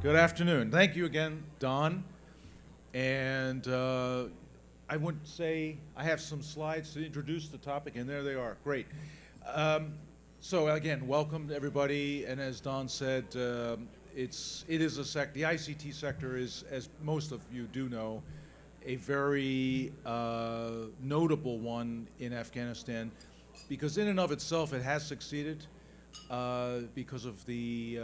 Good afternoon. Thank you again, Don. And I would say I have some slides to introduce the topic, and there they are. Great. So again, welcome to everybody. And as Don said, the ICT sector is, as most of you do know, a very notable one in Afghanistan, because in and of itself it has succeeded because of the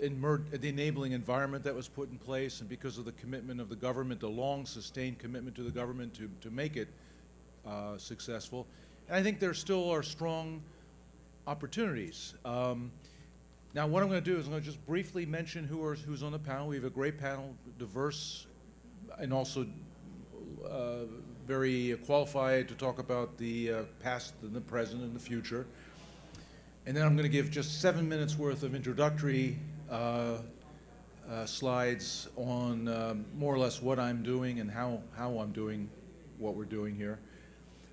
enabling environment that was put in place, and because of the commitment of the government, the long sustained commitment to the government to make it successful. And I think there still are strong opportunities. Now what I'm going to do is I'm going to just briefly mention who's on the panel. We have a great panel, diverse and also very qualified to talk about the past and the present and the future. And then I'm going to give just 7 minutes worth of introductory slides on more or less what I'm doing and how I'm doing what we're doing here.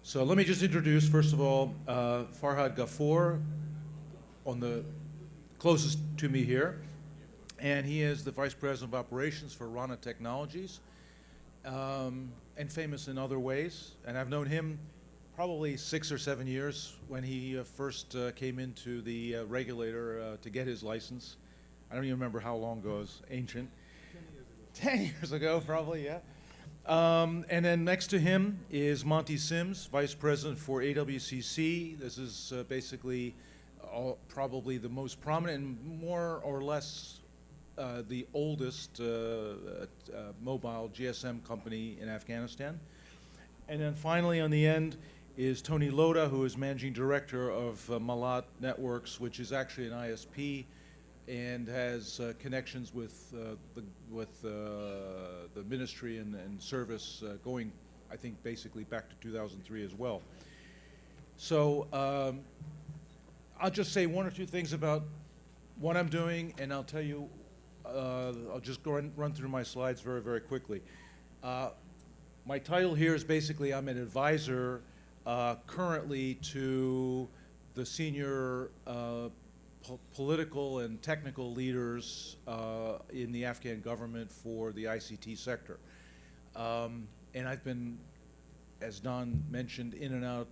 So let me just introduce, first of all, Farhad Ghafoor, on the closest to me here. And he is the Vice President of Operations for RANA Technologies, and famous in other ways. And I've known him probably 6 or 7 years when he first came into the regulator to get his license. I don't even remember how long ago. It was ancient. 10 years ago, probably, yeah. And then next to him is Monty Sims, Vice President for AWCC. This is basically probably the most prominent and more or less the oldest mobile GSM company in Afghanistan. And then finally on the end is Tony Loda, who is Managing Director of Melat Networks, which is actually an ISP and has connections with the ministry and service going, I think, basically back to 2003 as well. So I'll just say one or two things about what I'm doing, and I'll tell you, I'll just go and run through my slides very, very quickly. My title here is basically I'm an advisor currently to the senior political and technical leaders in the Afghan government for the ICT sector. And I've been, as Don mentioned, in and out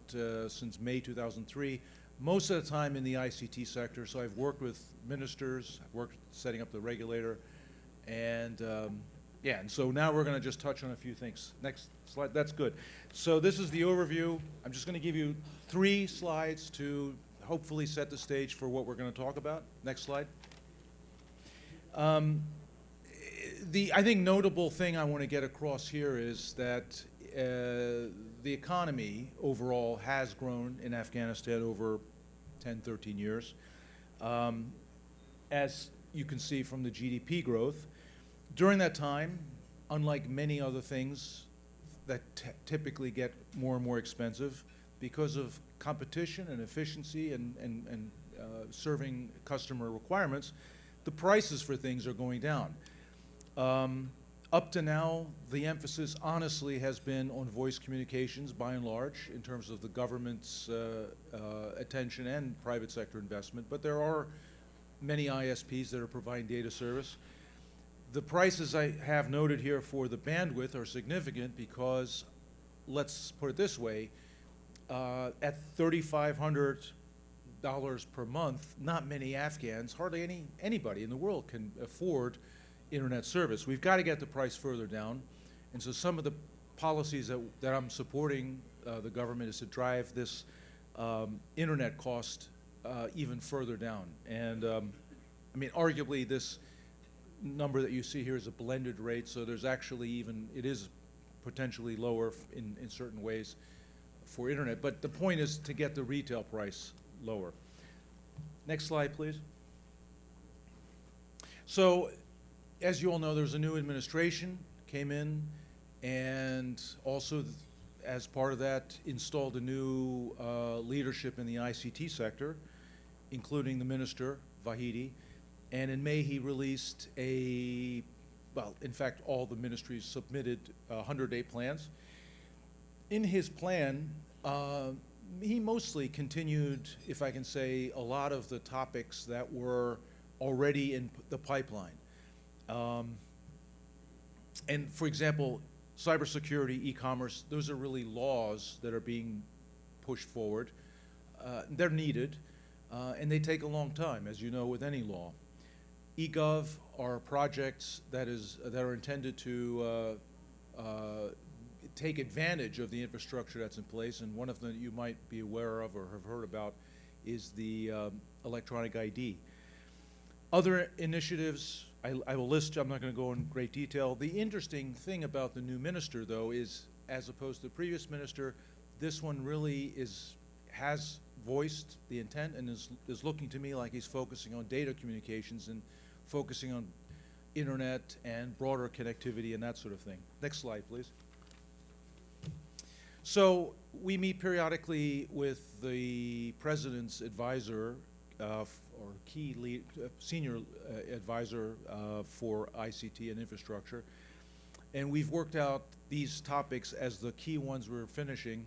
since May 2003, most of the time in the ICT sector. So I've worked with ministers, I've worked setting up the regulator, and yeah, and so now we're going to just touch on a few things. Next slide, that's good. So this is the overview. I'm just going to give you 3 slides to hopefully set the stage for what we're going to talk about. Next slide. I think notable thing I want to get across here is that the economy overall has grown in Afghanistan over 10, 13 years. As you can see from the GDP growth, during that time, unlike many other things that typically get more and more expensive, because of competition and efficiency and serving customer requirements, the prices for things are going down. Up to now, the emphasis honestly has been on voice communications by and large in terms of the government's attention and private sector investment, but there are many ISPs that are providing data service. The prices I have noted here for the bandwidth are significant because, let's put it this way, at $3,500 per month, not many Afghans, hardly anybody in the world can afford internet service. We've got to get the price further down, and so some of the policies that I'm supporting the government is to drive this internet cost even further down. And I mean, arguably this number that you see here is a blended rate, so there's actually it is potentially lower in certain ways for internet, but the point is to get the retail price lower. Next slide, please. So, as you all know, there's a new administration came in, and also as part of that installed a new leadership in the ICT sector, including the minister, Vahidi. And in May, he released well, in fact, all the ministries submitted 100-day plans. In his plan, he mostly continued, if I can say, a lot of the topics that were already in the pipeline. And for example, cybersecurity, e-commerce, those are really laws that are being pushed forward. They're needed, and they take a long time, as you know, with any law. eGov are projects that are intended to take advantage of the infrastructure that's in place, and one of them that you might be aware of or have heard about is the electronic ID. Other initiatives, I will list, I'm not going to go in great detail. The interesting thing about the new minister, though, is as opposed to the previous minister, this one really has voiced the intent and is looking to me like he's focusing on data communications and focusing on internet and broader connectivity and that sort of thing. Next slide, please. So we meet periodically with the president's advisor or key lead, senior advisor for ICT and infrastructure. And we've worked out these topics as the key ones we're finishing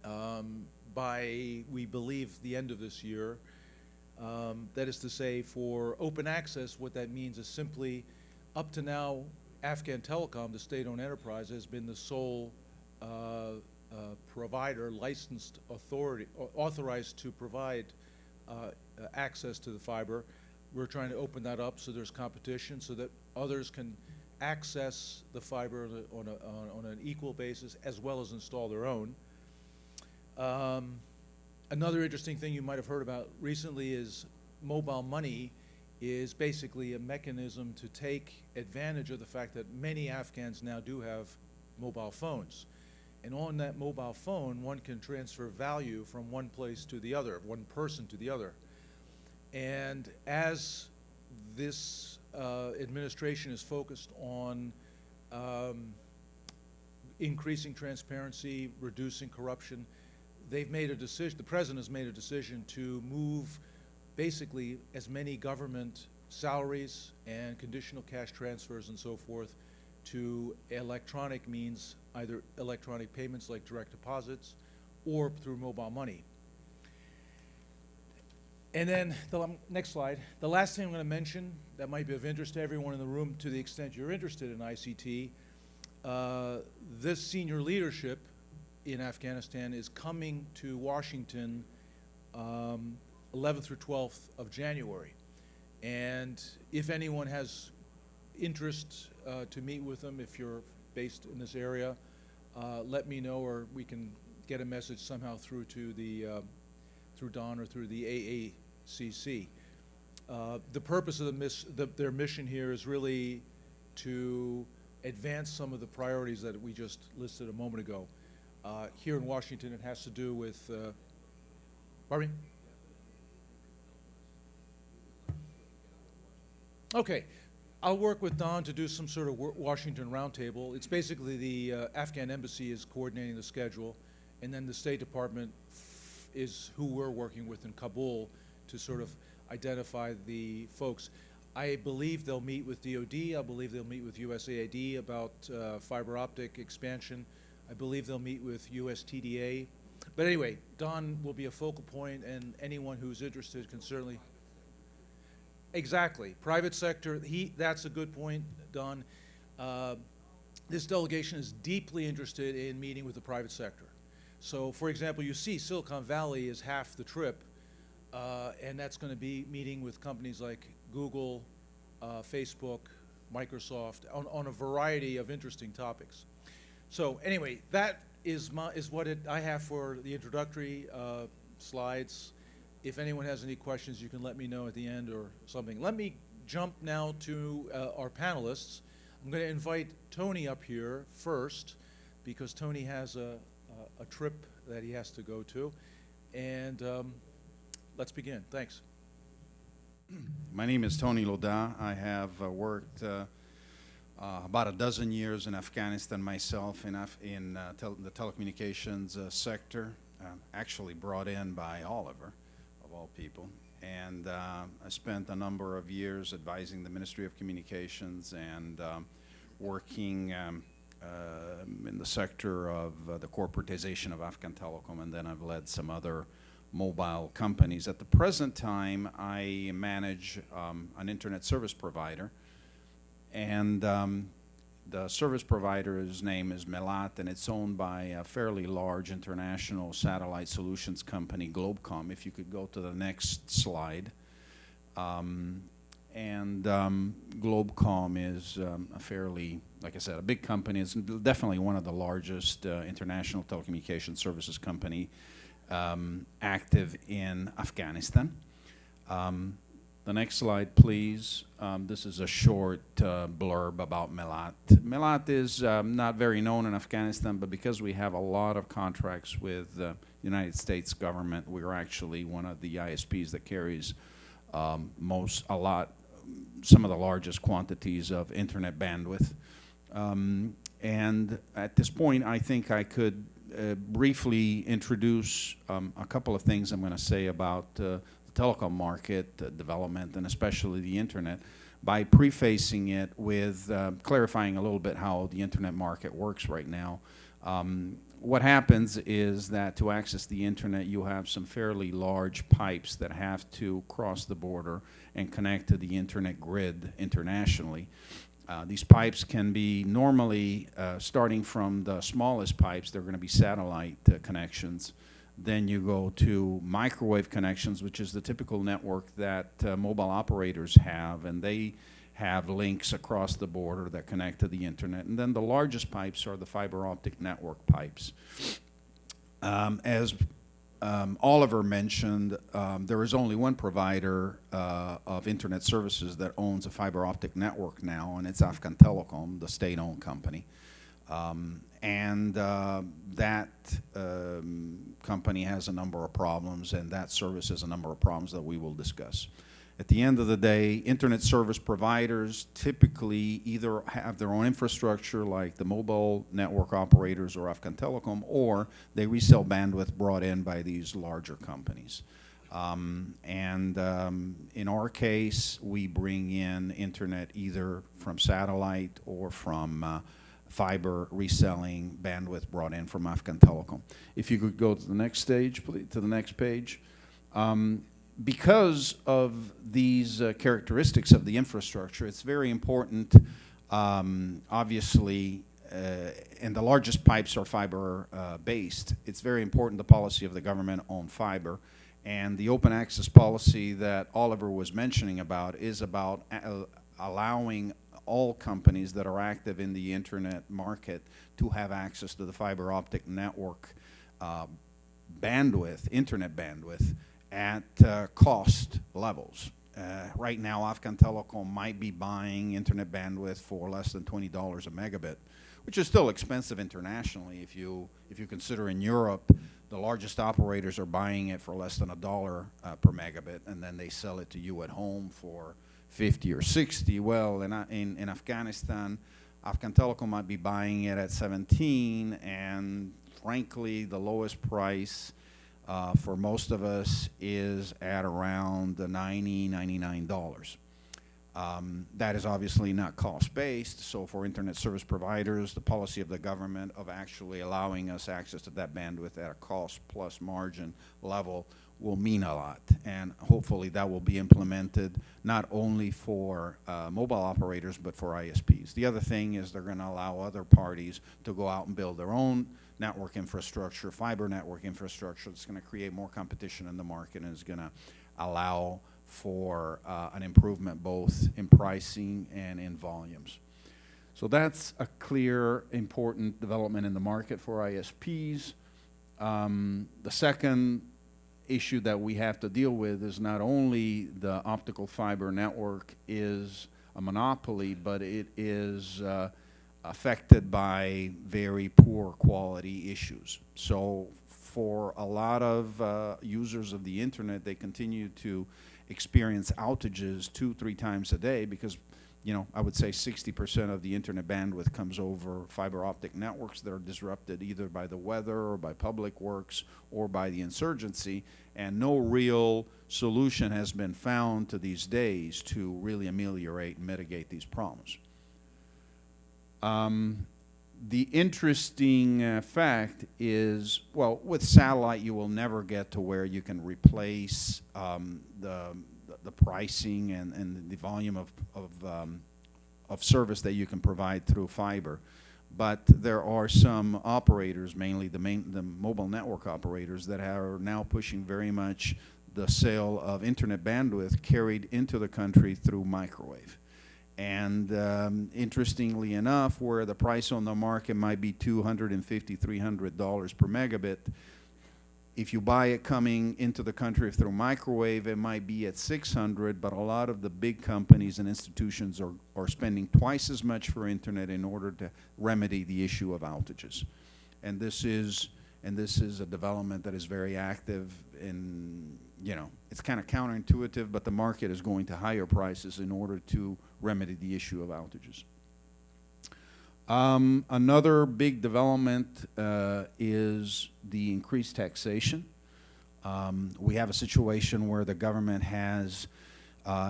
by, we believe, the end of this year. That is to say, for open access, what that means is simply, up to now, Afghan Telecom, the state-owned enterprise, has been the sole provider, licensed authority, authorized to provide access to the fiber. We're trying to open that up so there's competition so that others can access the fiber on an equal basis as well as install their own. Another interesting thing you might have heard about recently is mobile money is basically a mechanism to take advantage of the fact that many Afghans now do have mobile phones. And on that mobile phone, one can transfer value from one place to the other, one person to the other. And as this administration is focused on increasing transparency, reducing corruption, they've made a decision, the president has made a decision to move basically as many government salaries and conditional cash transfers and so forth to electronic means, either electronic payments like direct deposits or through mobile money. And then the next slide. The last thing I'm going to mention that might be of interest to everyone in the room to the extent you're interested in ICT, this senior leadership in Afghanistan is coming to Washington 11th through 12th of January. And if anyone has interest to meet with them, if you're based in this area, let me know, or we can get a message somehow through to the through Don or through the AACC. The purpose of their mission here is really to advance some of the priorities that we just listed a moment ago. Here in Washington, it has to do with, pardon me? Okay, I'll work with Don to do some sort of Washington roundtable. It's basically the Afghan embassy is coordinating the schedule, and then the State Department is who we're working with in Kabul to sort of identify the folks. I believe they'll meet with DOD. I believe they'll meet with USAID about fiber optic expansion. I believe they'll meet with USTDA. But anyway, Don will be a focal point, and anyone who's interested can certainly. Exactly. Private sector, that's a good point, Don. This delegation is deeply interested in meeting with the private sector. So, for example, you see Silicon Valley is half the trip, and that's going to be meeting with companies like Google, Facebook, Microsoft, on a variety of interesting topics. So anyway, that is what I have for the introductory slides. If anyone has any questions, you can let me know at the end or something. Let me jump now to our panelists. I'm going to invite Tony up here first because Tony has a trip that he has to go to. And let's begin. Thanks. My name is Tony Loda. I have worked about a dozen years in Afghanistan myself in the telecommunications sector, actually brought in by Oliver, of all people. And I spent a number of years advising the Ministry of Communications and working in the sector of the corporatization of Afghan Telecom, and then I've led some other mobile companies. At the present time, I manage an internet service provider, and the service provider's name is Melat, and it's owned by a fairly large international satellite solutions company, Globecom. If you could go to the next slide. Globecom is a fairly, like I said, a big company. It's definitely one of the largest international telecommunication services company active in Afghanistan. The next slide, please. This is a short blurb about Melat. Melat is not very known in Afghanistan, but because we have a lot of contracts with the United States government, we're actually one of the ISPs that carries some of the largest quantities of internet bandwidth. And at this point, I think I could briefly introduce a couple of things I'm going to say about the telecom market development, and especially the internet, by prefacing it with clarifying a little bit how the internet market works right now. What happens is that to access the internet, you have some fairly large pipes that have to cross the border and connect to the internet grid internationally. These pipes can be normally, starting from the smallest pipes, they're going to be satellite connections. Then you go to microwave connections, which is the typical network that mobile operators have, and they have links across the border that connect to the internet. And then the largest pipes are the fiber optic network pipes. As Oliver mentioned, there is only one provider of internet services that owns a fiber optic network now, and it's Afghan-Telecom, the state-owned company. That company has a number of problems, and that service has a number of problems that we will discuss. At the end of the day, internet service providers typically either have their own infrastructure, like the mobile network operators or Afghan-Telecom, or they resell bandwidth brought in by these larger companies. In our case, we bring in internet either from satellite or from fiber reselling bandwidth brought in from Afghan-Telecom. If you could go to the next stage, please, to the next page. Because of these characteristics of the infrastructure, it's very important, obviously, and the largest pipes are fiber-based. It's very important the policy of the government on fiber. And the open access policy that Oliver was mentioning about is about allowing all companies that are active in the internet market to have access to the fiber optic network bandwidth, internet bandwidth, at cost levels. Right now, Afghan-Telecom might be buying internet bandwidth for less than $20 a megabit, which is still expensive internationally. If you consider in Europe, the largest operators are buying it for less than $1 per megabit, and then they sell it to you at home for 50 or 60. Well, in Afghanistan, Afghan-Telecom might be buying it at 17, and frankly, the lowest price for most of us is at around $90, $99. That is obviously not cost-based, so for internet service providers, the policy of the government of actually allowing us access to that bandwidth at a cost-plus margin level will mean a lot, and hopefully that will be implemented not only for mobile operators but for ISPs. The other thing is they're going to allow other parties to go out and build their own network infrastructure, fiber network infrastructure. That's going to create more competition in the market and is going to allow for an improvement both in pricing and in volumes. So that's a clear, important development in the market for ISPs. The second issue that we have to deal with is not only the optical fiber network is a monopoly, but it is affected by very poor quality issues. So for a lot of users of the internet, they continue to experience outages 2-3 times a day because, you know, I would say 60% of the internet bandwidth comes over fiber optic networks that are disrupted either by the weather or by public works or by the insurgency, and no real solution has been found to these days to really ameliorate and mitigate these problems. The interesting fact is, well, with satellite, you will never get to where you can replace the pricing and the volume of service that you can provide through fiber. But there are some operators, mainly the mobile network operators, that are now pushing very much the sale of internet bandwidth carried into the country through microwave. And interestingly enough, where the price on the market might be $250, $300 per megabit, if you buy it coming into the country through microwave, it might be at $600, but a lot of the big companies and institutions are spending twice as much for internet in order to remedy the issue of outages. And this is a development that is very active, and it's kind of counterintuitive, but the market is going to higher prices in order to remedy the issue of outages. Another big development is the increased taxation. We have a situation where the government has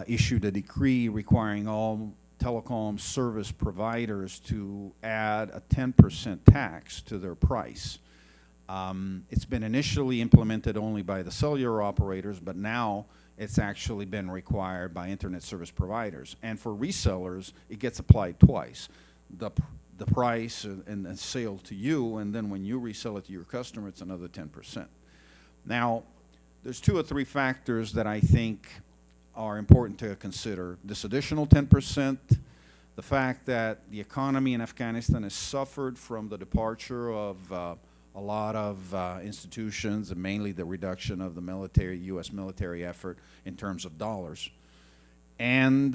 issued a decree requiring all telecom service providers to add a 10% tax to their price. It's been initially implemented only by the cellular operators, but now it's actually been required by internet service providers. And for resellers, it gets applied twice. The price and the sale to you, and then when you resell it to your customer, it's another 10%. Now, there's 2 or 3 factors that I think are important to consider. This additional 10%, the fact that the economy in Afghanistan has suffered from the departure of a lot of institutions, and mainly the reduction of the U.S. military effort in terms of dollars. And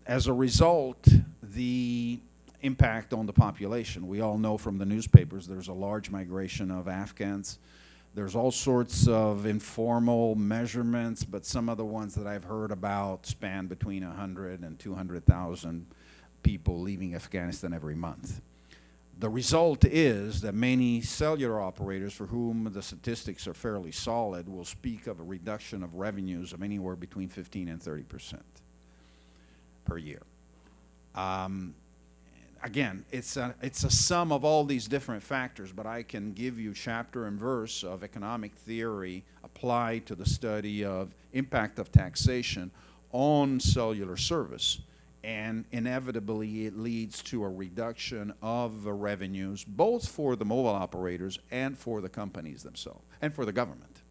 as a result, the impact on the population. We all know from the newspapers there's a large migration of Afghans. There's all sorts of informal measurements, but some of the ones that I've heard about span between 100 and 200,000 people leaving Afghanistan every month. The result is that many cellular operators for whom the statistics are fairly solid will speak of a reduction of revenues of anywhere between 15 and 30% per year. Again, it's a sum of all these different factors, but I can give you chapter and verse of economic theory applied to the study of impact of taxation on cellular service. And inevitably, it leads to a reduction of the revenues, both for the mobile operators and for the companies themselves, and for the government.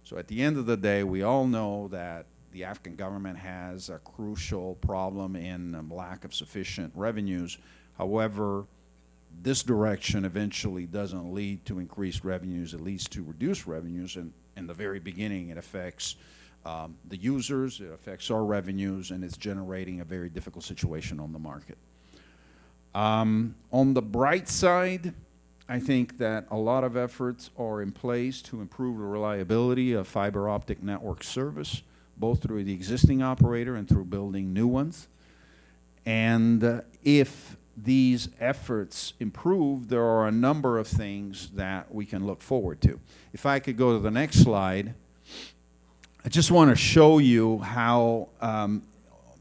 So at the end of the day, we all know that the Afghan government has a crucial problem in lack of sufficient revenues. However, this direction eventually doesn't lead to increased revenues. It leads to reduced revenues, and in the very beginning, it affects the users, it affects our revenues, and it's generating a very difficult situation on the market. On the bright side, I think that a lot of efforts are in place to improve the reliability of fiber optic network service, both through the existing operator and through building new ones. And if these efforts improve, there are a number of things that we can look forward to. If I could go to the next slide, I just want to show you how,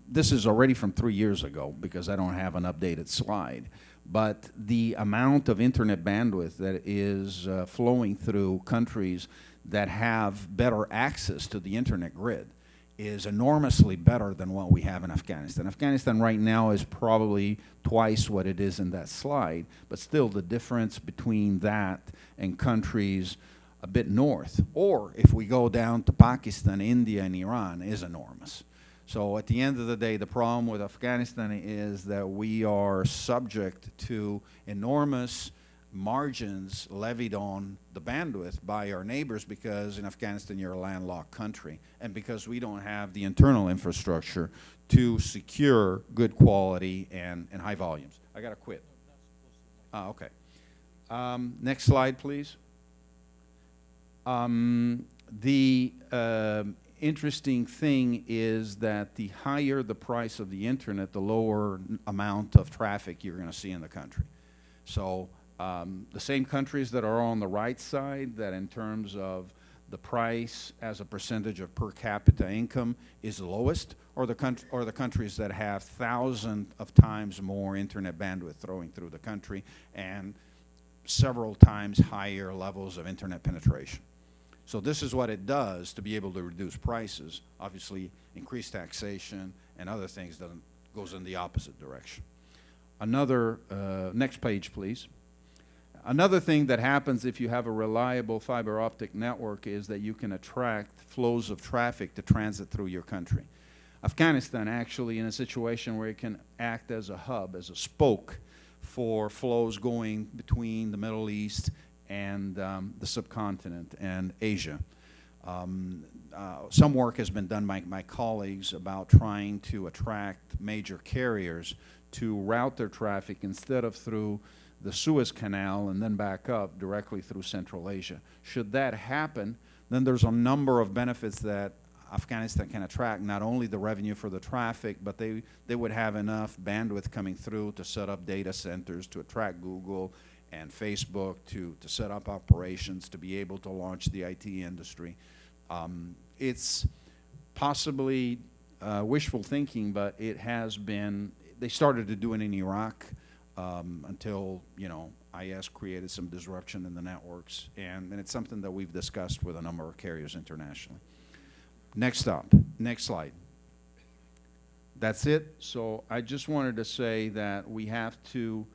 this is already from 3 years ago because I don't have an updated slide, but the amount of internet bandwidth that is flowing through countries that have better access to the internet grid is enormously better than what we have in Afghanistan. Afghanistan right now is probably twice what it is in that slide, but still the difference between that and countries a bit north, or if we go down to Pakistan, India, and Iran, is enormous. So at the end of the day, the problem with Afghanistan is that we are subject to enormous margins levied on the bandwidth by our neighbors, because in Afghanistan you're a landlocked country, and because we don't have the internal infrastructure to secure good quality and high volumes. I gotta quit. Okay. Next slide, please. The interesting thing is that the higher the price of the internet, the lower amount of traffic you're going to see in the country. So the same countries that are on the right side, that in terms of the price as a percentage of per capita income is lowest, or the countries that have thousands of times more internet bandwidth throwing through the country and several times higher levels of internet penetration. So this is what it does to be able to reduce prices. Obviously, increased taxation and other things goes in the opposite direction. Another, next page, please. Another thing that happens if you have a reliable fiber optic network is that you can attract flows of traffic to transit through your country. Afghanistan actually in a situation where it can act as a hub, as a spoke for flows going between the Middle East and the subcontinent and Asia. Some work has been done by my colleagues about trying to attract major carriers to route their traffic instead of through the Suez Canal and then back up directly through Central Asia. Should that happen, then there's a number of benefits that Afghanistan can attract, not only the revenue for the traffic, but they would have enough bandwidth coming through to set up data centers, to attract Google and Facebook, to set up operations, to be able to launch the IT industry. It's possibly wishful thinking, but it has been, they started to do it in Iraq until, you know, IS created some disruption in the networks, and it's something that we've discussed with a number of carriers internationally. Next up, next slide. That's it. So I just wanted to say that we have to,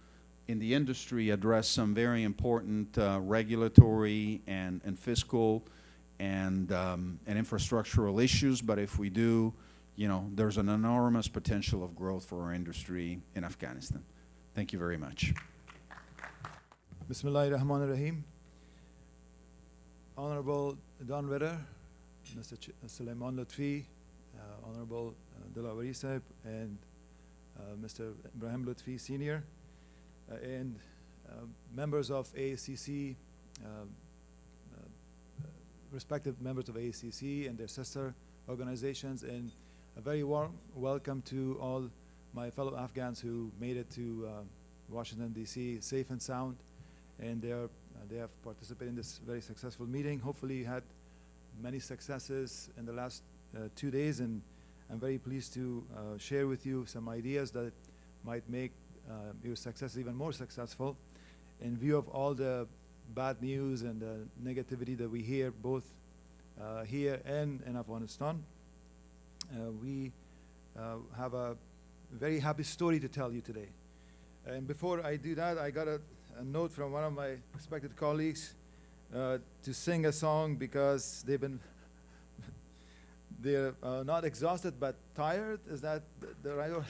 in the industry, address some very important regulatory and fiscal and infrastructural issues, but if we do, you know, there's an enormous potential of growth for our industry in Afghanistan. Thank you very much. Bismillahirrahmanirrahim. Honorable Don Witter, Mr. Sulaiman Lutfi, Honorable Dilawari Sahib, and Mr. Ibrahim Lutfi Senior, and members of AACC, respective members of AACC and their sister organizations, and a very warm welcome to all my fellow Afghans who made it to Washington, D.C. safe and sound, and they have participated in this very successful meeting. Hopefully you had many successes in the last 2 days, and I'm very pleased to share with you some ideas that might make your success even more successful. In view of all the bad news and the negativity that we hear both here and in Afghanistan, we have a very happy story to tell you today. And before I do that, I got a note from one of my respected colleagues to sing a song because they're not exhausted but tired. Is that the right word?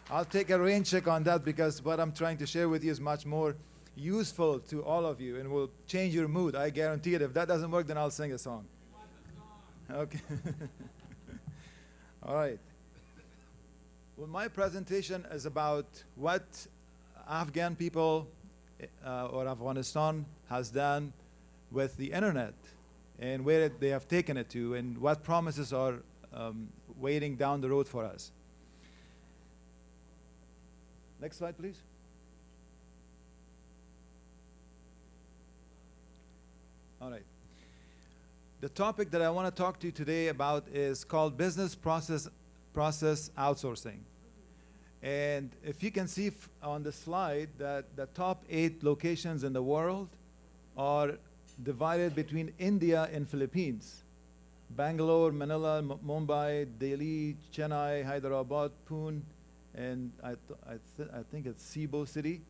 I'll take a rain check on that, because what I'm trying to share with you is much more useful to all of you and will change your mood. I guarantee it. If that doesn't work, then I'll sing a song. Okay. All right. Well, my presentation is about what Afghan people or Afghanistan has done with the internet and where they have taken it to, and what promises are waiting down the road for us. Next slide, please. All right. The topic that I want to talk to you today about is called business process outsourcing. And if you can see on the slide that the top 8 locations in the world are divided between India and Philippines. Bangalore, Manila, Mumbai, Delhi, Chennai, Hyderabad, Pune, and I think it's Cebu City.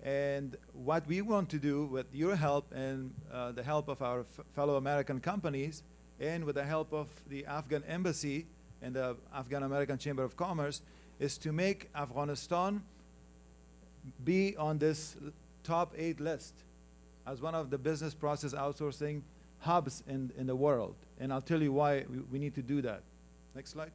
And what we want to do with your help and the help of our fellow American companies, and with the help of the Afghan Embassy and the Afghan-American-Chamber-of-Commerce, is to make Afghanistan be on this top 8 list as one of the business process outsourcing hubs in the world. And I'll tell you why we need to do that. Next slide.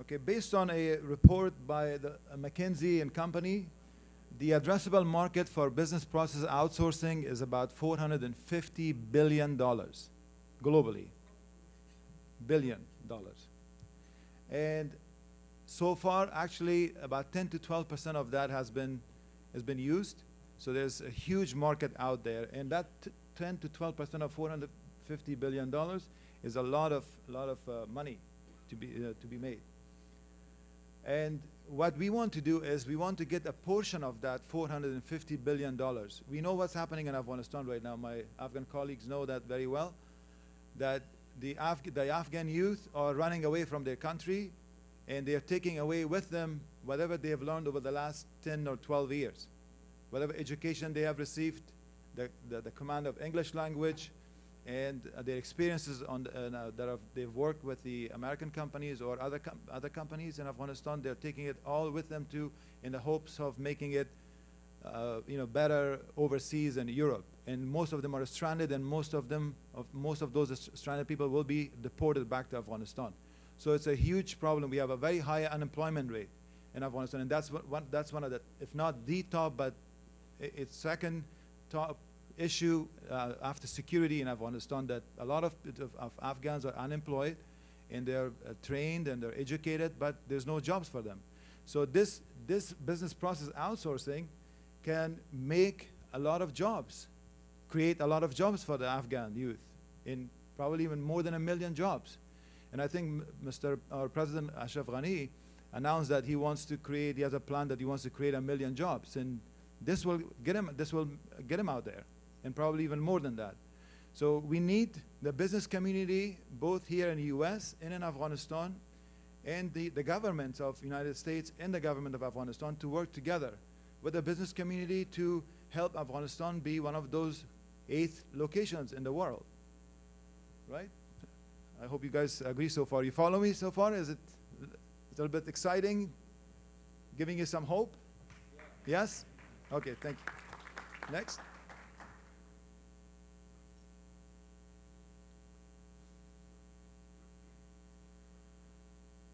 Okay, based on a report by the McKinsey and Company, the addressable market for business process outsourcing is about $450 billion globally. $1 billion. And so far, actually, about 10 to 12% of that has been has been used. So there's a huge market out there, and that 10 to 12% of $450 billion is a lot of money to be made. And what we want to do is we want to get a portion of that $450 billion. We know what's happening in Afghanistan right now. My Afghan colleagues know that very well, that the Afghan youth are running away from their country, and they are taking away with them whatever they have learned over the last 10 or 12 years. Whatever education they have received, the command of English language, and their experiences on they've worked with the American companies or other companies in Afghanistan. They're taking it all with them too, in the hopes of making it better overseas in Europe. And most of them are stranded, and most of those stranded people will be deported back to Afghanistan. So it's a huge problem. We have a very high unemployment rate in Afghanistan, and that's one of the, if not the top, but it's second top issue after security in Afghanistan, that a lot of Afghans are unemployed, and they're trained and they're educated, but there's no jobs for them. So this business process outsourcing can make a lot of jobs, create a lot of jobs for the Afghan youth, in probably even more than 1 million jobs. And I think our President Ashraf Ghani announced that he has a plan that he wants to create 1 million jobs, and this will get him out there, and probably even more than that. So we need the business community, both here in the US and in Afghanistan, and the governments of the United States and the government of Afghanistan to work together with the business community to help Afghanistan be one of those 8 locations in the world, right? I hope you guys agree so far. You follow me so far? Is it a little bit exciting? Giving you some hope? Yeah. Yes? Okay, thank you. Next.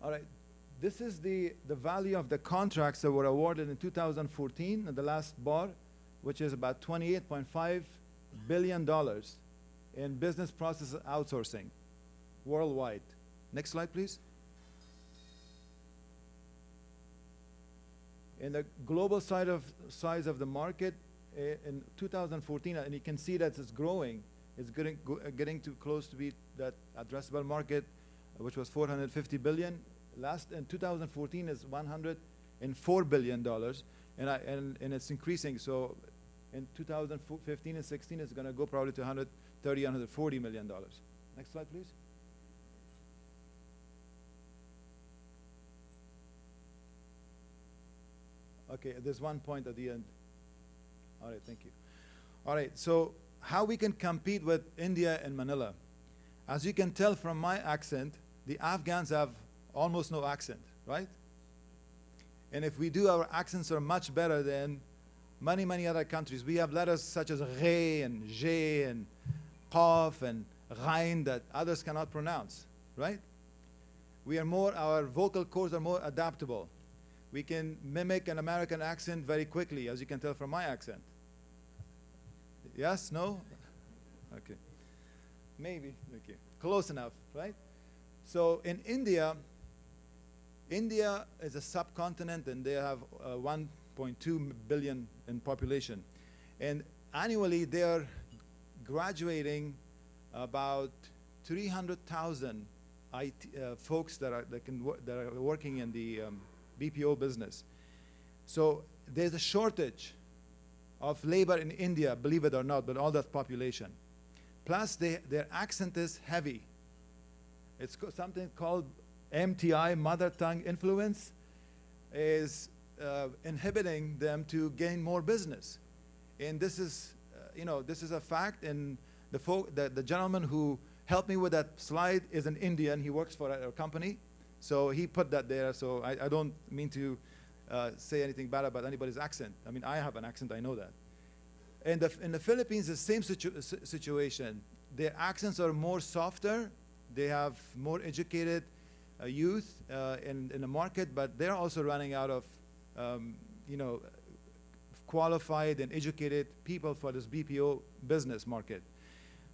All right, this is the value of the contracts that were awarded in 2014, the last bar, which is about $28.5 billion in business process outsourcing worldwide. Next slide, please. In the global size of the market in 2014, and you can see that it's growing. It's getting too close to be that addressable market, which was $450 billion. In 2014 is $104 billion, and it's increasing. So in 2015 and 16, it's going to go probably to $130, $140 million. Next slide, please. Okay, there's one point at the end. All right, thank you. All right, so how we can compete with India and Manila. As you can tell from my accent, the Afghans have almost no accent, right? And if we do, our accents are much better than many, many other countries. We have letters such as Ghe and J and Qaf and Ghain that others cannot pronounce, right? Our vocal cords are more adaptable. We can mimic an American accent very quickly, as you can tell from my accent. Yes? No? Okay. Maybe. Okay. Close enough, right? So in India is a subcontinent, and they have 1.2 billion in population. And annually, they are graduating about 300,000 folks that are working in the BPO business. So there's a shortage of labor in India, believe it or not, but all that population. Plus, their accent is heavy. It's something called MTI, mother tongue influence, is inhibiting them to gain more business. And this is, this is a fact. And the gentleman who helped me with that slide is an Indian. He works for a company. So he put that there. So I don't mean to say anything bad about anybody's accent. I mean, I have an accent, I know that. And in the Philippines, the same situation. Their accents are more softer. They have more educated youth in the market, but they're also running out of, qualified and educated people for this BPO business market.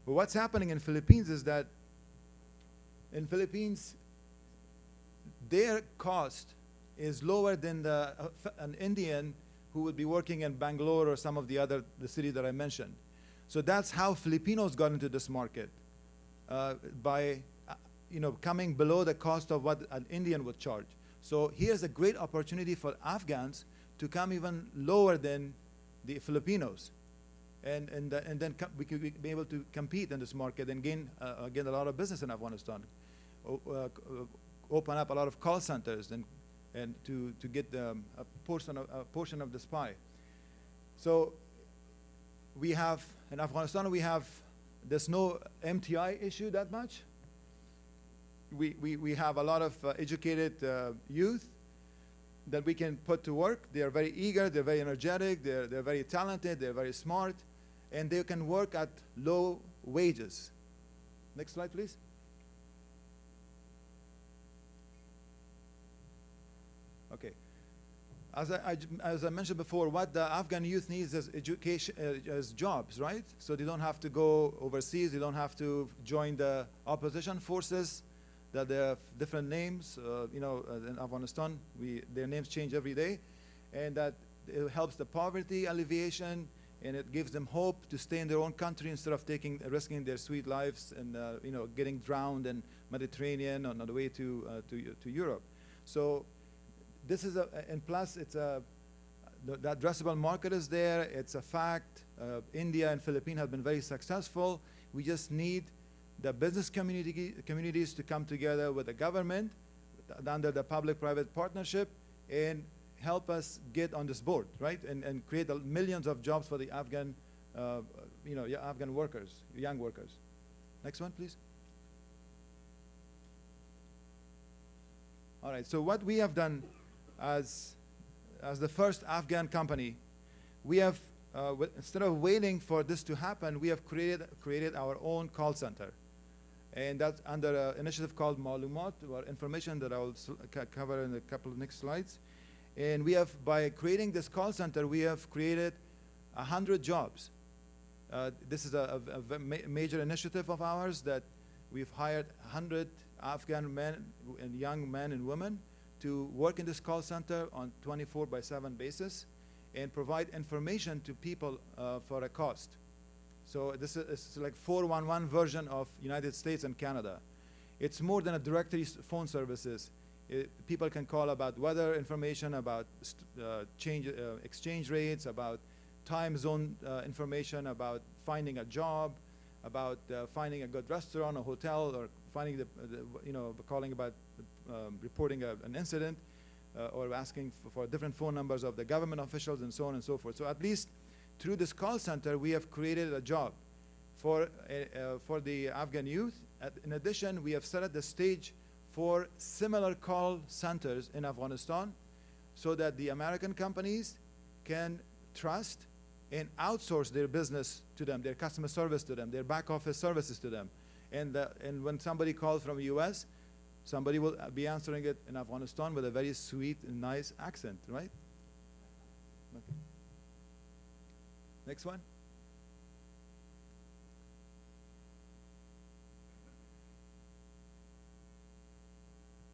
But what's happening in Philippines is that in Philippines, their cost is lower than an Indian who would be working in Bangalore or some of the cities that I mentioned. So that's how Filipinos got into this market, by coming below the cost of what an Indian would charge. So here's a great opportunity for Afghans to come even lower than the Filipinos, and then we could be able to compete in this market and gain a lot of business in Afghanistan, open up a lot of call centers and to get a portion of this pie. So we have in Afghanistan there's no MTI issue that much. We have a lot of educated youth that we can put to work. They are very eager, they're very energetic, they're very talented, they're very smart, and they can work at low wages. Next slide, please. Okay. As I mentioned before, what the Afghan youth needs is education, is jobs, right? So they don't have to go overseas, they don't have to join the opposition forces, that they have different names. In Afghanistan, their names change every day, and that it helps the poverty alleviation, and it gives them hope to stay in their own country instead of risking their sweet lives and getting drowned in Mediterranean on the way to Europe. So this is and plus it's the addressable market is there. It's a fact. India and Philippines have been very successful. We just need the business communities to come together with the government under the public-private partnership and help us get on this board, right? And create millions of jobs for the Afghan, Afghan workers, young workers. Next one, please. All right. So what we have done as the first Afghan company, we have instead of waiting for this to happen, we have created our own call center. And that's under an initiative called Malumat, or information, that I will cover in a couple of next slides. And we have, by creating this call center, we have created 100 jobs. This is a major initiative of ours, that we've hired 100 Afghan men and young men and women to work in this call center on 24/7 basis and provide information to people for a cost. So this is like 411 version of United States and Canada. It's more than a directory phone services. People can call about weather information, about exchange rates, about time zone information, about finding a job, about finding a good restaurant or hotel, or finding calling about reporting an incident, or asking for different phone numbers of the government officials, and so on and so forth. So at least through this call center, we have created a job for the Afghan youth. In addition, we have set up the stage for similar call centers in Afghanistan, so that the American companies can trust and outsource their business to them, their customer service to them, their back office services to them. And when somebody calls from the US, somebody will be answering it in Afghanistan with a very sweet and nice accent, right? Okay. Next one.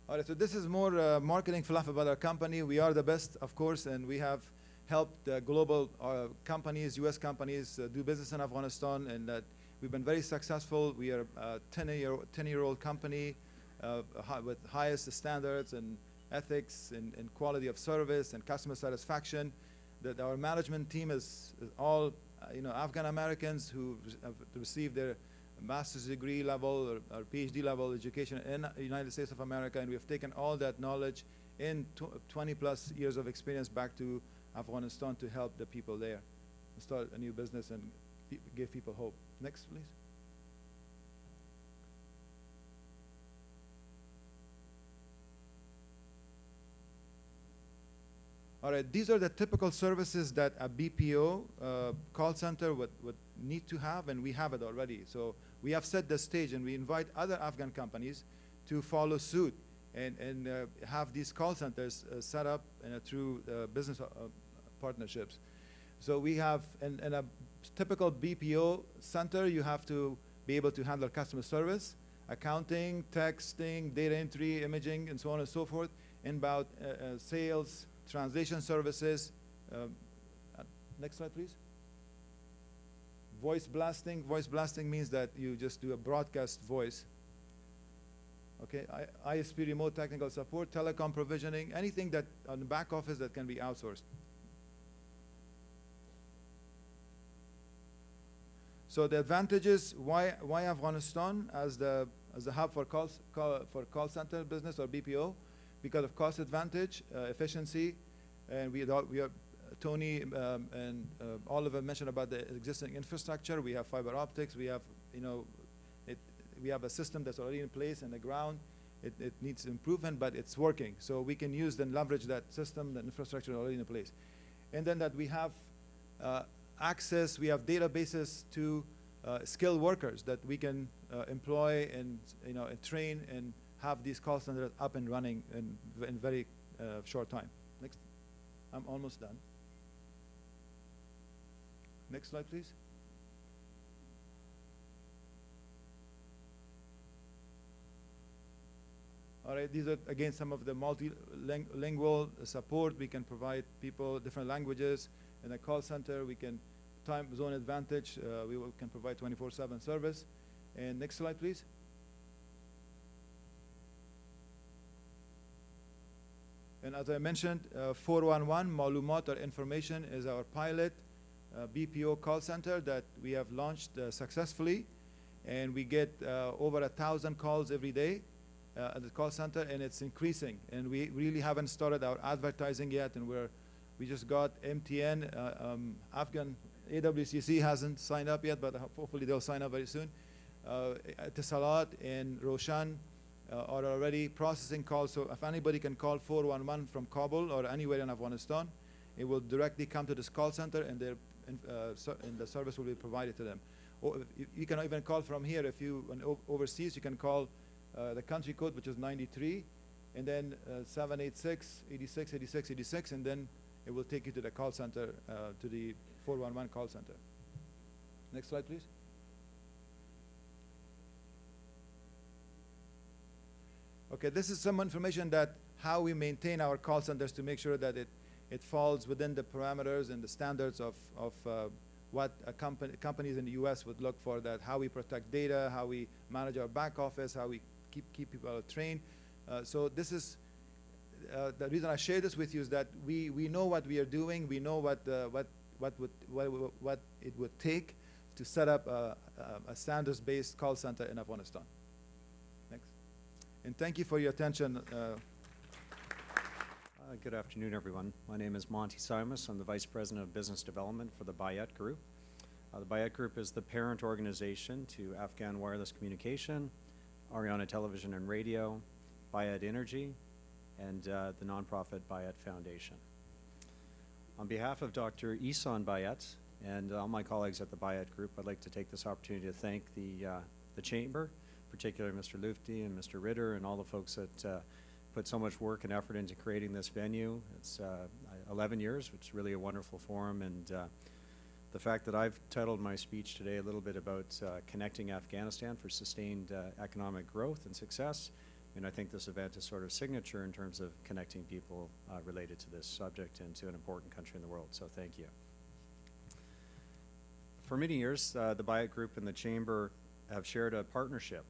All right, so this is more marketing fluff about our company. We are the best, of course, and we have helped global companies, US companies, do business in Afghanistan, and that we've been very successful. We are a 10-year-old company with highest standards and ethics and quality of service and customer satisfaction. That our management team is all Afghan Americans who have received their master's degree level or PhD level education in the United States of America, and we have taken all that knowledge in 20 plus years of experience back to Afghanistan to help the people there start a new business and give people hope. Next, please. All right, these are the typical services that a BPO call center would need to have, and we have it already. So we have set the stage, and we invite other Afghan companies to follow suit and have these call centers set up through business partnerships. So we have, in a typical BPO center, you have to be able to handle customer service, accounting, texting, data entry, imaging, and so on and so forth, inbound sales, translation services, Next slide, please. Voice blasting. Voice blasting means that you just do a broadcast voice. Okay, ISP remote technical support, telecom provisioning, anything that on the back office that can be outsourced. So the advantages, why Afghanistan as the hub for call center business or BPO? Because of cost advantage, efficiency, and we are Tony and all of them mentioned about the existing infrastructure. We have fiber optics. We have we have a system that's already in place in the ground. It needs improvement, but it's working. So we can use and leverage that system, the infrastructure already in place. And then that we have access, we have databases to skilled workers that we can employ and and train and have these call centers up and running in very short time. Next, I'm almost done. Next slide, please. All right, these are again some of the multilingual support. We can provide people different languages in a call center. We can time zone advantage. Can provide 24/7 service. And next slide, please. And as I mentioned, 411 Malumat or information is our pilot BPO call center that we have launched successfully, and we get over 1,000 calls every day at the call center, and it's increasing. And we really haven't started our advertising yet, and we just got MTN, Afghan AWCC hasn't signed up yet, but hopefully they'll sign up very soon. Etisalat and Roshan are already processing calls, so if anybody can call 411 from Kabul or anywhere in Afghanistan, it will directly come to this call center, and the service will be provided to them. Or you can even call from here. If you overseas, you can call the country code, which is 93, and then 786-86-86-86, and then it will take you to the call center, to the 411 call center. Next slide, please. Okay, this is some information that how we maintain our call centers to make sure that it falls within the parameters and the standards of what companies in the U.S. would look for, that how we protect data, how we manage our back office, how we keep people trained. So this is the reason I share this with you is that we know what we are doing. We know what it would take to set up a standards-based call center in Afghanistan. Next. And thank you for your attention. Good afternoon, everyone. My name is Monty Simus. I'm the Vice President of Business Development for the Bayat Group. The Bayat Group is the parent organization to Afghan Wireless Communication, Ariana Television and Radio, Bayat Energy, and the nonprofit Bayat Foundation. On behalf of Dr. Ihsan Bayat and all my colleagues at the Bayat Group, I'd like to take this opportunity to thank the Chamber, particularly Mr. Lufti and Mr. Ritter and all the folks that put so much work and effort into creating this venue. It's 11 years, which is really a wonderful forum, and the fact that I've titled my speech today a little bit about connecting Afghanistan for sustained economic growth and success, and I think this event is sort of signature in terms of connecting people related to this subject and to an important country in the world, so thank you. For many years, the Bayat Group and the Chamber have shared a partnership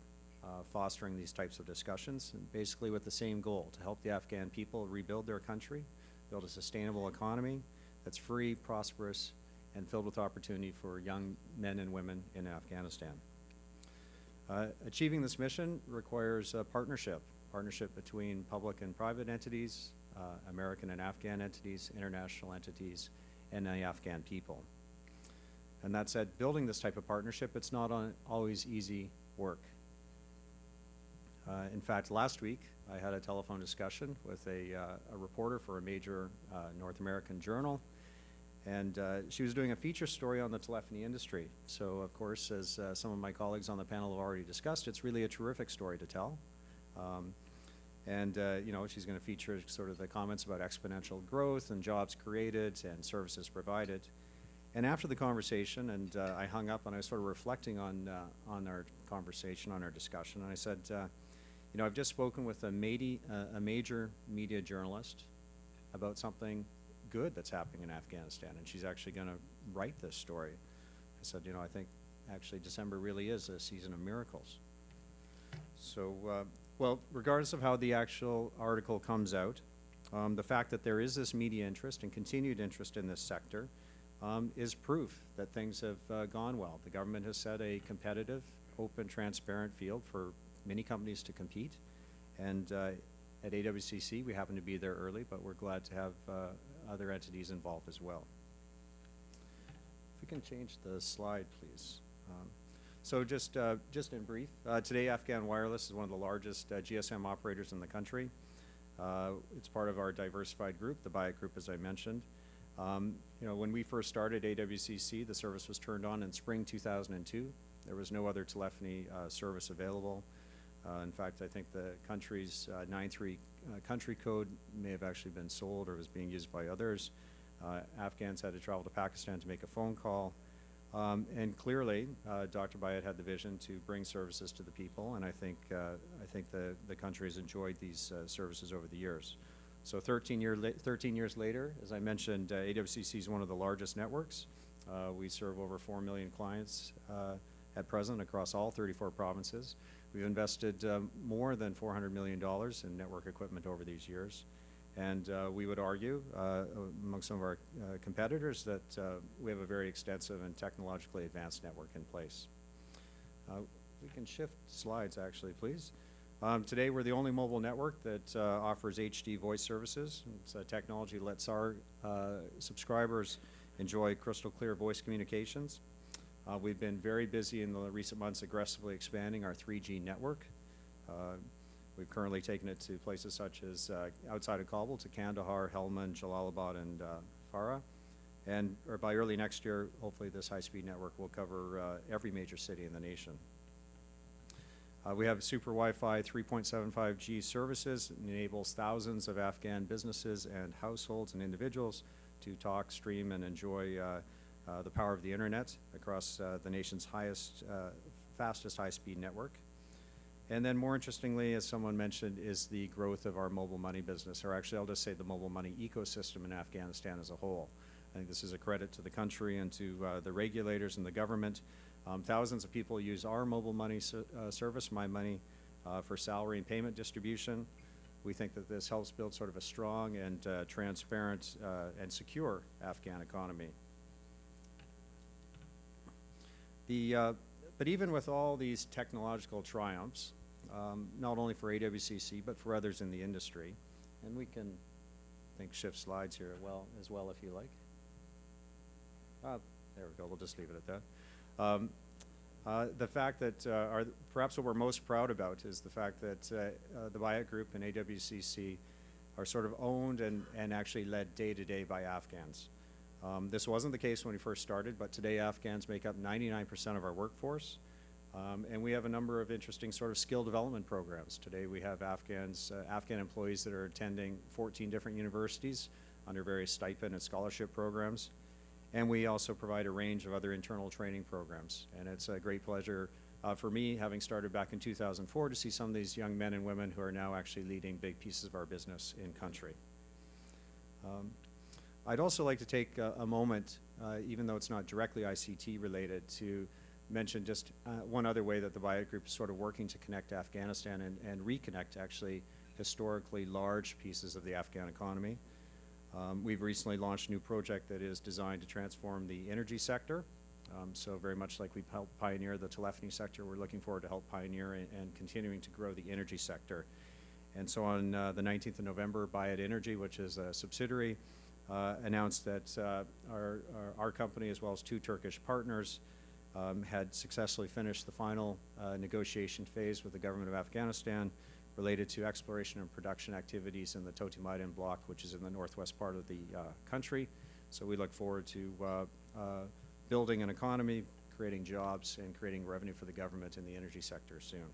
fostering these types of discussions, and basically with the same goal, to help the Afghan people rebuild their country, build a sustainable economy that's free, prosperous, and filled with opportunity for young men and women in Afghanistan. Achieving this mission requires a partnership between public and private entities, American and Afghan entities, international entities, and the Afghan people. And that said, building this type of partnership, it's not always easy work. In fact, last week, I had a telephone discussion with a reporter for a major North American journal, and she was doing a feature story on the telephony industry. So, of course, as some of my colleagues on the panel have already discussed, it's really a terrific story to tell. You know, she's going to feature sort of the comments about exponential growth and jobs created and services provided. And after the conversation, and I hung up and I was sort of reflecting on our conversation, on our discussion, and I said, you know, I've just spoken with a major media journalist about something good that's happening in Afghanistan, and she's actually going to write this story. I said, you know, I think actually December really is a season of miracles. So, well, regardless of how the actual article comes out, the fact that there is this media interest and continued interest in this sector is proof that things have gone well. The government has set a competitive, open, transparent field for many companies to compete. And at AWCC, we happen to be there early, but we're glad to have other entities involved as well. If we can change the slide, please. So just in brief, today Afghan Wireless is one of the largest GSM operators in the country. It's part of our diversified group, the Bayat Group, as I mentioned. You know, when we first started AWCC, the service was turned on in spring 2002. There was no other telephony service available. In fact, I think the country's 9.3 country code may have actually been sold or was being used by others. Afghans had to travel to Pakistan to make a phone call. And clearly, Dr. Bayat had the vision to bring services to the people, and I think the country has enjoyed these services over the years. So 13 years later, as I mentioned, AWCC is one of the largest networks. We serve over 4 million clients at present across all 34 provinces. We've invested more than $400 million in network equipment over these years. And we would argue, among some of our competitors, that we have a very extensive and technologically advanced network in place. We can shift slides, actually, please. Today, we're the only mobile network that offers HD voice services. It's a technology that lets our subscribers enjoy crystal clear voice communications. We've been very busy in the recent months aggressively expanding our 3G network. We've currently taken it to places such as outside of Kabul to Kandahar, Helmand, Jalalabad, and Farhad. And by early next year, hopefully this high-speed network will cover every major city in the nation. We have super Wi-Fi 3.75G services. It enables thousands of Afghan businesses and households and individuals to talk, stream, and enjoy the power of the internet across the nation's fastest high-speed network. And then more interestingly, as someone mentioned, is the growth of our mobile money business, or actually I'll just say the mobile money ecosystem in Afghanistan as a whole. I think this is a credit to the country and to the regulators and the government. Thousands of people use our mobile money service, My Money, for salary and payment distribution. We think that this helps build sort of a strong and transparent and secure Afghan economy. But even with all these technological triumphs, not only for AWCC, but for others in the industry, and we can, I think, shift slides here as well if you like. There we go, we'll just leave it at that. The fact that perhaps what we're most proud about is the fact that the Bayat Group and AWCC are sort of owned and actually led day to day by Afghans. This wasn't the case when we first started, but today Afghans make up 99% of our workforce. And we have a number of interesting sort of skill development programs. Today we have Afghan employees that are attending 14 different universities under various stipend and scholarship programs. And we also provide a range of other internal training programs. And it's a great pleasure for me, having started back in 2004, to see some of these young men and women who are now actually leading big pieces of our business in country. I'd also like to take a moment, even though it's not directly ICT related, to mention just one other way that the Bayat Group is sort of working to connect Afghanistan and reconnect actually historically large pieces of the Afghan economy. We've recently launched a new project that is designed to transform the energy sector. So very much like we helped pioneer the telephony sector, we're looking forward to help pioneer and continuing to grow the energy sector. And so on the 19th of November, Bayat Energy, which is a subsidiary, announced that our company, as well as 2 Turkish partners, had successfully finished the final negotiation phase with the government of Afghanistan related to exploration and production activities in the Toti Maidan block, which is in the northwest part of the country. So we look forward to building an economy, creating jobs, and creating revenue for the government in the energy sector soon.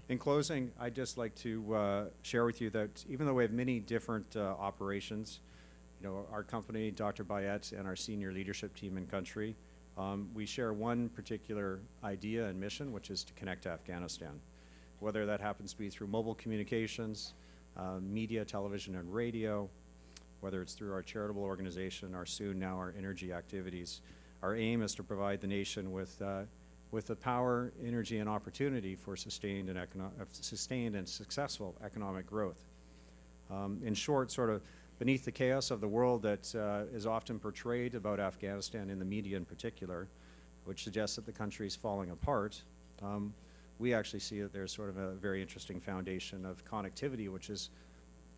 In closing, I'd just like to share with you that even though we have many different operations, you know, our company, Dr. Bayat, and our senior leadership team in country, we share one particular idea and mission, which is to connect Afghanistan. Whether that happens to be through mobile communications, media, television, and radio, whether it's through our charitable organization, our soon now our energy activities. Our aim is to provide the nation with the power, energy, and opportunity for sustained and successful economic growth. In short, sort of beneath the chaos of the world that is often portrayed about Afghanistan in the media in particular, which suggests that the country is falling apart, we actually see that there's sort of a very interesting foundation of connectivity which is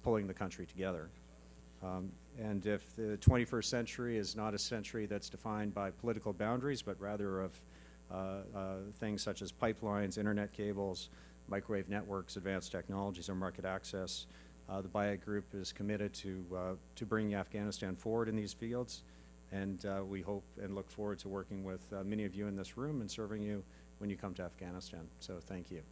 pulling the country together. And if the 21st century is not a century that's defined by political boundaries, but rather of things such as pipelines, internet cables, microwave networks, advanced technologies, or market access, the BIAT Group is committed to bringing Afghanistan forward in these fields, and we hope and look forward to working with many of you in this room and serving you when you come to Afghanistan. So thank you.